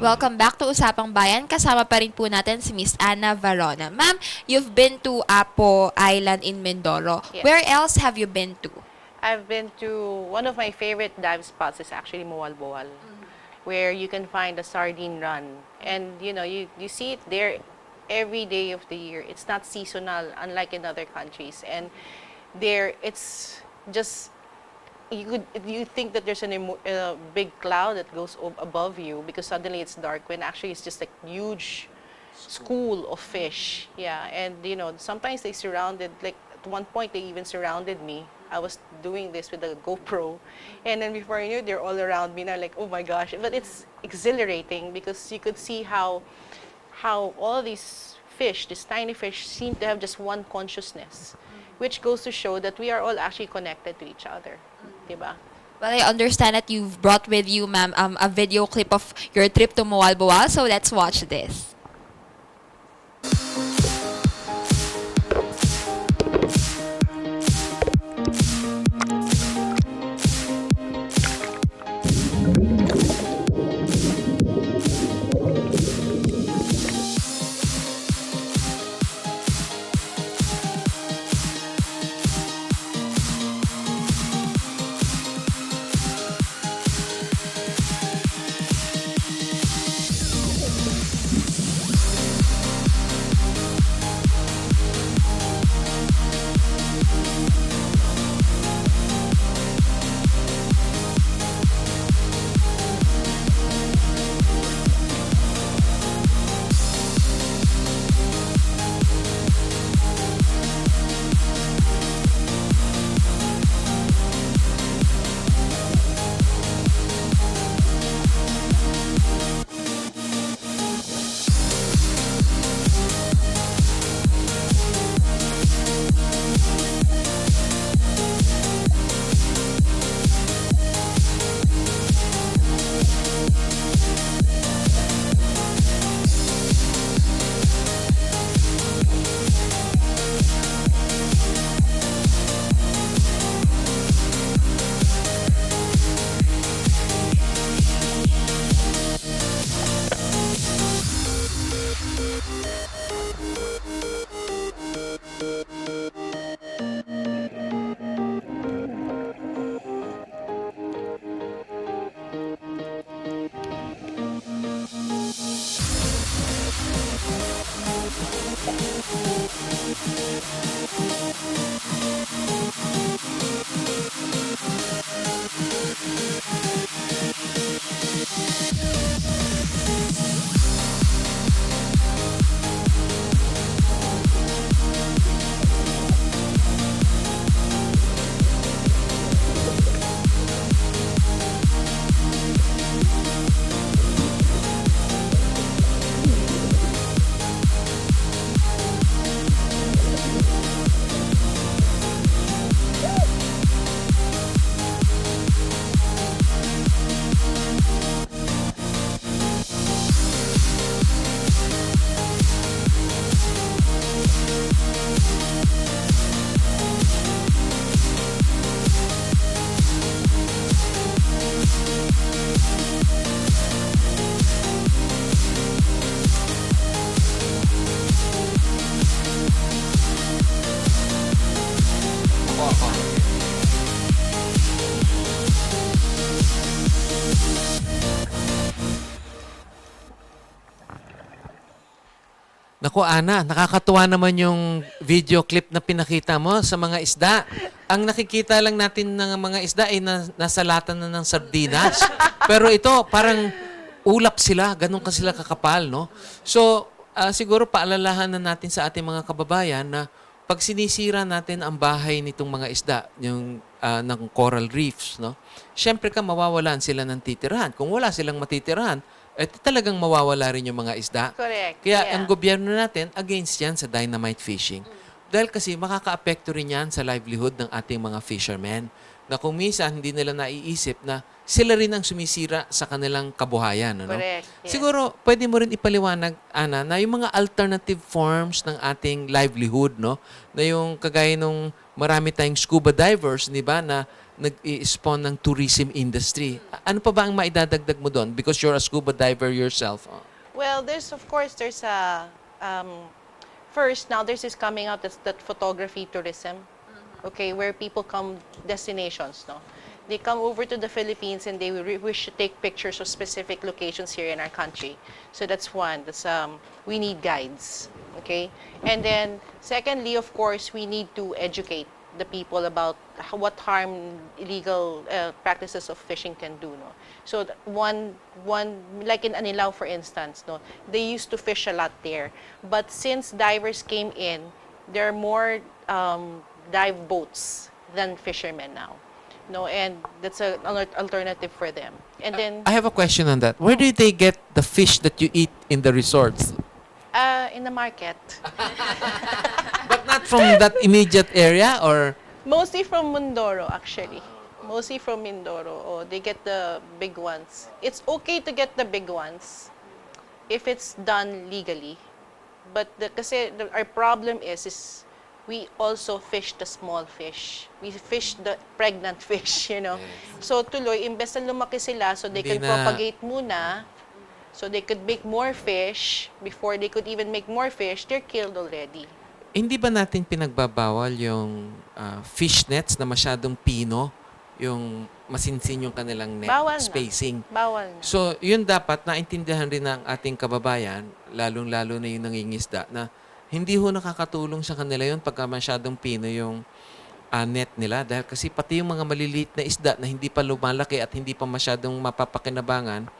Welcome back to Usapang Bayan. Kasama pa rin po natin si Miss Anna Varona. Ma'am, you've been to Apo Island in Mindoro. Yes. Where else have you been to? I've been to one of my favorite dive spots is actually Boal, where you can find a sardine run. And you see it there every day of the year. It's not seasonal, unlike in other countries. And there, it's just you think that there's a big cloud that goes above you because suddenly it's dark when actually it's just a huge school of fish. Yeah, and sometimes they surrounded, like at one point they even surrounded me. I was doing this with a GoPro, and then before I knew it, they're all around me, and I'm like, oh my gosh. But it's exhilarating because you could see how all these fish, these tiny fish, seem to have just one consciousness, which goes to show that we are all actually connected to each other. Diba? Well, I understand that you've brought with you, ma'am, a video clip of your trip to Boal, so let's watch this. Naku, Ana, nakakatuwa naman yung video clip na pinakita mo sa mga isda. Ang nakikita lang natin ng mga isda ay nasa lata na ng sardinas. Pero ito, parang ulap sila, ganun ka sila kakapal, no? So, siguro paalalahan na natin sa ating mga kababayan na pag sinisira natin ang bahay nitong mga isda, yung ng coral reefs, no? Siyempre mawawalan sila ng titirahan. Kung wala silang matitirahan, talagang mawawala rin yung mga isda. Correct. Kaya Yeah. ang gobyerno natin, against yan sa dynamite fishing. Dahil kasi makaka-apekto rin yan sa livelihood ng ating mga fishermen. Na kung minsan hindi nila naiisip na sila rin ang sumisira sa kanilang kabuhayan. Ano? Correct. Yes. Siguro, pwede mo rin ipaliwanag, Ana, na yung mga alternative forms ng ating livelihood, no? Na yung kagaya nung marami tayong scuba divers, di ba, na nag-i-spawn ng tourism industry. Ano pa ba ang maidadagdag mo doon? Because you're a scuba diver yourself. Oh. Well, there's a, first, now there's this coming out, that's that photography tourism, okay, where people come, destinations, no? They come over to the Philippines and they wish to take pictures of specific locations here in our country. So that's one, we need guides, okay? And then, secondly, of course, we need to educate the people about what harm illegal practices of fishing can do, no? So one like in Anilao, for instance, no, they used to fish a lot there, but since divers came in, there are more dive boats than fishermen now, no, and that's an alternative for them. And then I have a question on that. Where do they get the fish that you eat in the resorts? in the market, But not from that immediate area, or mostly from Mindoro, actually. Mostly from Mindoro. Oh, they get the big ones. It's okay to get the big ones if it's done legally. But our problem is we also fish the small fish. We fish the pregnant fish, you know. So tuloy, imbes na lumaki sila, so they Hindi can na- propagate muna, so they could make more fish. Before they could even make more fish, they're killed already. hindi ba natin pinagbabawal yung fish nets na masyadong pino, yung masinsin yung kanilang net Bawal na. spacing? Bawal na. So, yun dapat naintindihan rin ng ating kababayan, lalong-lalo na yung nangingisda, na hindi ho nakakatulong sa kanila yun pagka masyadong pino yung net nila. Dahil kasi pati yung mga maliliit na isda na hindi pa lumalaki at hindi pa masyadong mapapakinabangan,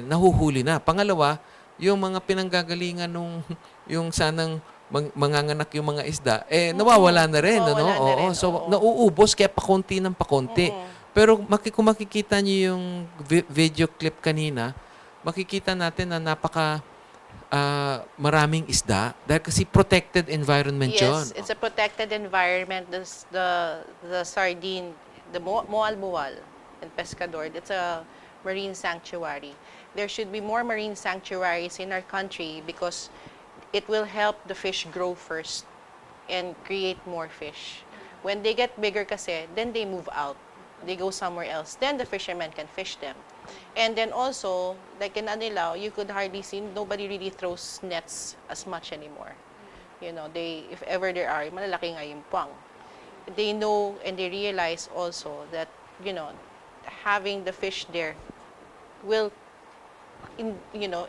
nahuhuli na. Pangalawa, yung mga pinanggagalingan yung sanang manganganak yung mga isda, nawawala na rin. Nawawala Ano? na Oo. rin, So, oo. nauubos kaya pakunti ng pakunti. Pero kung makikita niyo yung video clip kanina, makikita natin na napaka maraming isda dahil kasi protected environment yun. Yes, it's a protected environment. The sardine, the Moal and Pescador, it's a marine sanctuary. There should be more marine sanctuaries in our country because it will help the fish grow first and create more fish. When they get bigger kasi, then they move out. They go somewhere else. Then the fishermen can fish them. And then also, like in Anilao, you could hardly see, nobody really throws nets as much anymore. You know, if ever there are, malalaki nga yung puwang. They know and they realize also that, you know, having the fish there will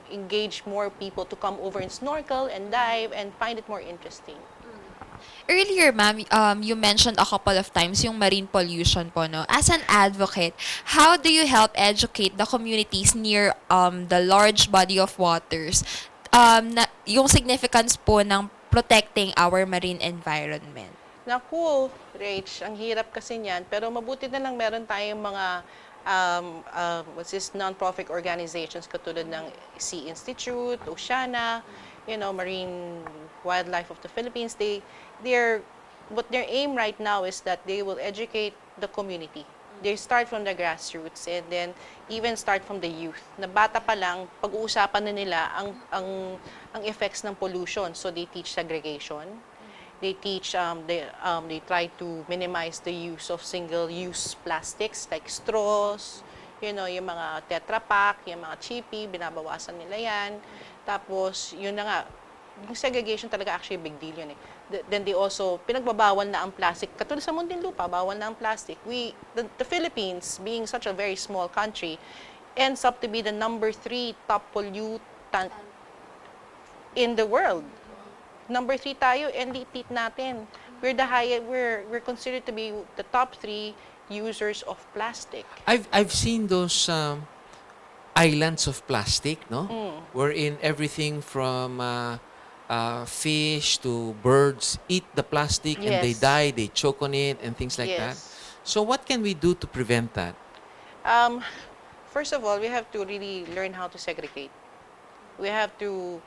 engage more people to come over and snorkel and dive and find it more interesting. Earlier, ma'am, you mentioned a couple of times yung marine pollution po, no? As an advocate, how do you help educate the communities near the large body of waters yung significance po ng protecting our marine environment? Naku, Rach, ang hirap kasi niyan. Pero mabuti na lang meron tayong mga non-profit organizations katulad ng Sea Institute, Oceana, Marine Wildlife of the Philippines. What their aim right now is that they will educate the community. They start from the grassroots and then even start from the youth. Na bata pa lang, pag-uusapan na nila ang effects ng pollution. So they teach segregation. They teach, they try to minimize the use of single-use plastics like straws, yung mga Tetra Pak, yung mga chippy, binabawasan nila yan. Tapos, yun na nga, yung segregation talaga actually big deal yun eh. Then they also, pinagbabawal na ang plastic. Katulad sa Muntinlupa, bawal na ang plastic. The Philippines, being such a very small country, ends up to be the number 3 top pollutant in the world. Number 3 tayo, and liit natin. We're considered to be the top 3 users of plastic. I've seen those islands of plastic, no? Wherein everything from fish to birds eat the plastic and they Yes. die, they choke on it and things like that. Yes. So what can we do to prevent that? First of all, we have to really learn how to segregate. We have to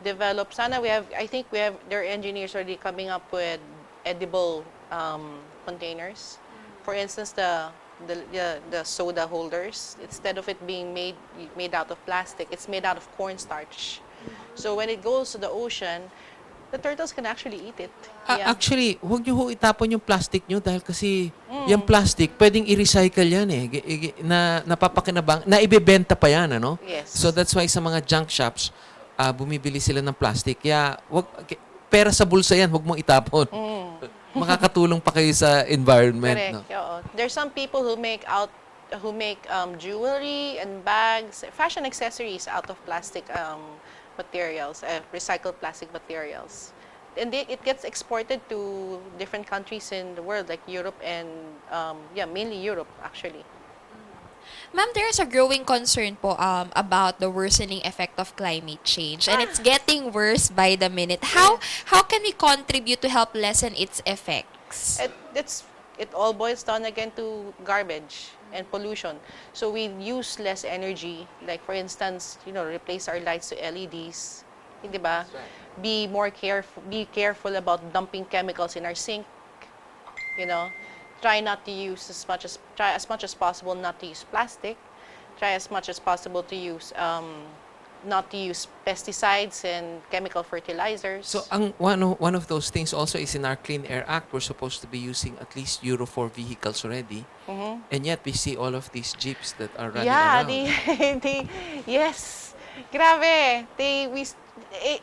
develop, I think there are engineers already coming up with edible containers. For instance, the soda holders, instead of it being made out of plastic, it's made out of cornstarch. So when it goes to the ocean, The turtles can actually eat it. Actually, huwag niyo ho itapon yung plastic niyo dahil kasi yung plastic, pwedeng i-recycle yan eh. Na napapakinabang, na ibebenta pa yan, ano? Yes. So that's why sa mga junk shops, bumibili sila ng plastic. Kaya, pera sa bulsa yan, huwag mong itapon. Makakatulong pa kayo sa environment, no? Correct. Oo. There's some people who make jewelry and bags, fashion accessories out of plastic materials, recycled plastic materials. And it gets exported to different countries in the world, like Europe and, mainly Europe, actually. Ma'am, there's a growing concern po about the worsening effect of climate change, and it's getting worse by the minute. How can we contribute to help lessen its effects? It all boils down again to garbage and pollution. So we use less energy, like for instance, replace our lights to LEDs, di ba? Be careful about dumping chemicals in our sink, Try as much as possible not to use plastic. Try as much as possible to use not to use pesticides and chemical fertilizers. So, one of those things also is in our Clean Air Act, we're supposed to be using at least Euro 4 vehicles already. And yet, we see all of these jeeps that are running around. Yes. Grabe.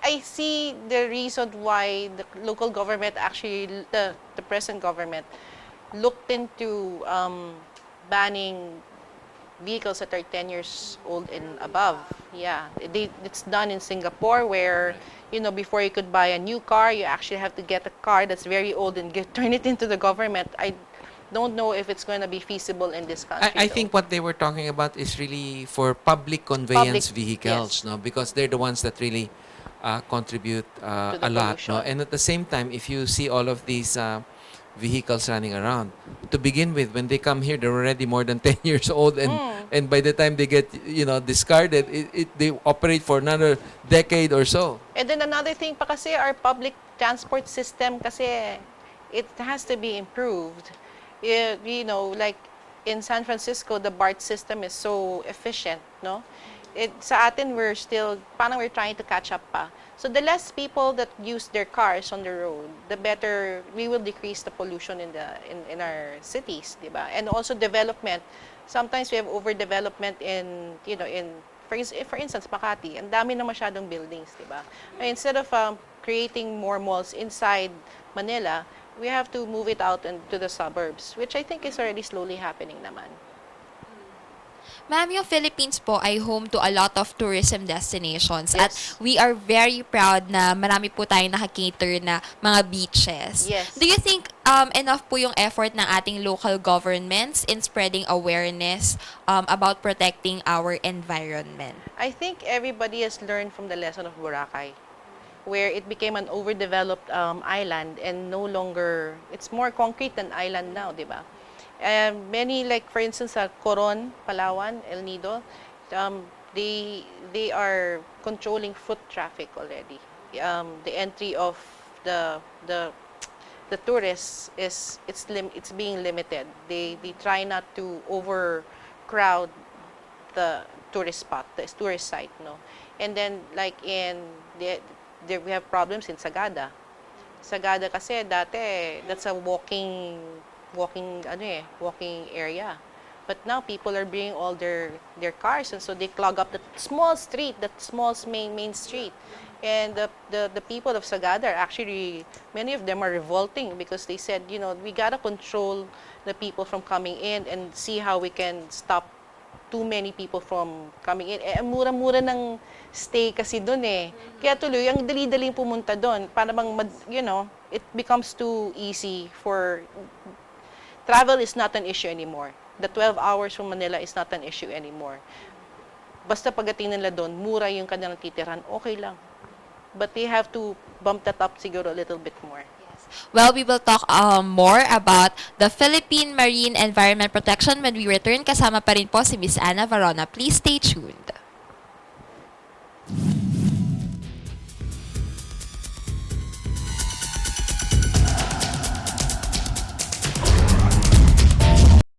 I see the reason why the local government, actually, the present government, looked into banning vehicles that are 10 years old and above. Yeah, it's done in Singapore, where before you could buy a new car, you actually have to get a car that's very old and turn it into the government. I don't know if it's going to be feasible in this country. I think what they were talking about is really for public conveyance vehicles, yes. no, because they're the ones that really contribute a lot, no. And at the same time, if you see all of these vehicles running around, to begin with, when they come here, they're already more than 10 years old, and by the time they get discarded, they operate for another decade or so. And then another thing pa kasi, our public transport system kasi, it has to be improved. Like in San Francisco, the BART system is so efficient, no? Sa atin, we're trying to catch up pa. So the less people that use their cars on the road, the better we will decrease the pollution in our cities, diba? And also development. Sometimes we have overdevelopment for instance, Makati, ang dami na masyadong buildings, diba? Instead of creating more malls inside Manila, we have to move it out into the suburbs, which I think is already slowly happening naman. Ma'am, yung Philippines po ay home to a lot of tourism destinations. Yes. At we are very proud na marami po tayong nakakater na mga beaches. Yes. Do you think enough po yung effort ng ating local governments in spreading awareness about protecting our environment? I think everybody has learned from the lesson of Boracay, where it became an overdeveloped island, and no longer, it's more concrete than island now, di ba? Many, like for instance, Coron, Palawan, El Nido, they are controlling foot traffic already. The entry of the tourists it's being limited. They try not to overcrowd the tourist spot, the tourist site, no. And then like we have problems in Sagada. Sagada kasi dati that's a walking area. But now people are bringing all their cars, and so they clog up that small main street. And the people of Sagada are actually, many of them are revolting because they said, we gotta control the people from coming in and see how we can stop too many people from coming in. Mura-mura ng stay kasi doon eh. Kaya tuloy, ang dali-daling pumunta doon. Para bang, it becomes too easy for... Travel is not an issue anymore. The 12 hours from Manila is not an issue anymore. Basta pagdating nila doon, mura yung kanilang titirahan, okay lang. But they have to bump that up siguro a little bit more. Well, we will talk more about the Philippine Marine Environment Protection when we return. Kasama pa rin po si Miss Ana Varona. Please stay tuned.